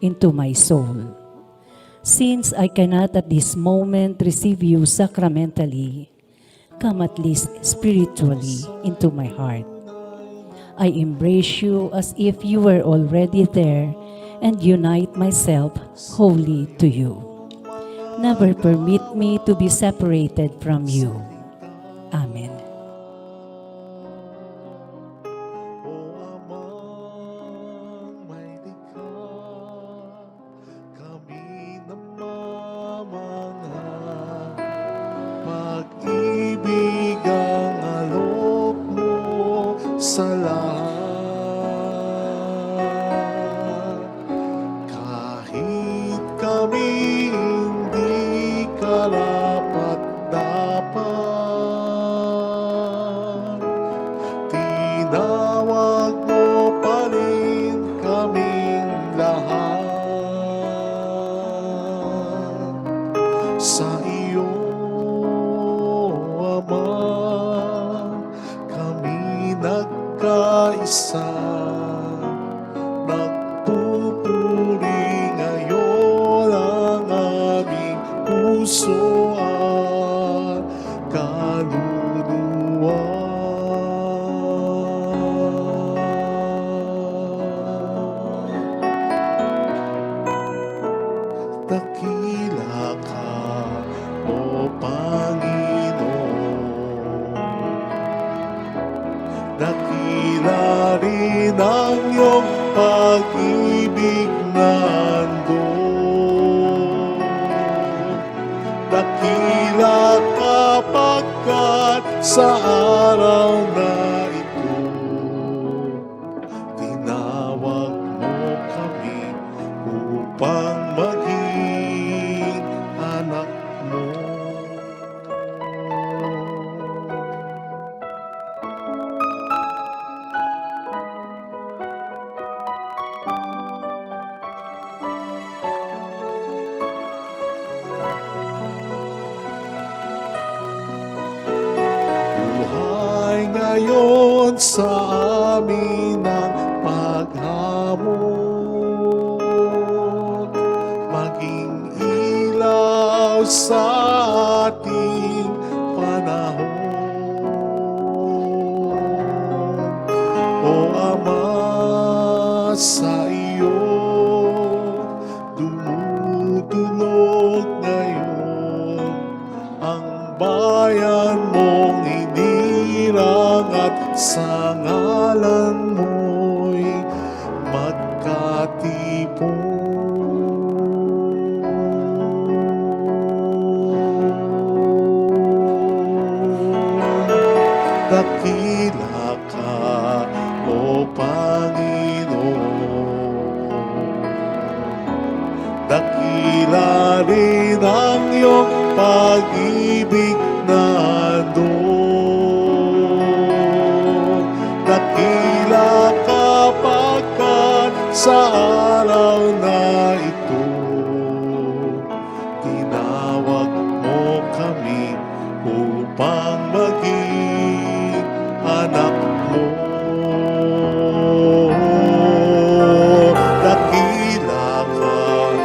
into my soul. Since I cannot at this moment receive you sacramentally, come at least spiritually into my heart. I embrace you as if you were already there and unite myself wholly to you. Never permit me to be separated from you. Amen. Pag-ibig ang alok mo sa lahat. Kahit kami hindi karapat-dapat, tinawag mo pa rin kaming lahat sa iyo. Kami nagkaisa, nagpupuri ngayon ang aming puso at kaluluwa. Dakila ka, O Panginoon. Dakila rin ang iyong pag-ibig nandun. Dakila kapagkat sa araw na ito, tinawag mo kami upang maging anak mo. Buhay ngayon sa amin ang paghamon, maging ilaw sa ating panahon. O Ama, sa iyo dumudulog ngayon ang bayan mong hinirang at sa ngalan mo'y magkatipon. Dakila ka, O Panginoon. Dakila rin ang iyong pag-ibig nandun. Dakila kapagkat sa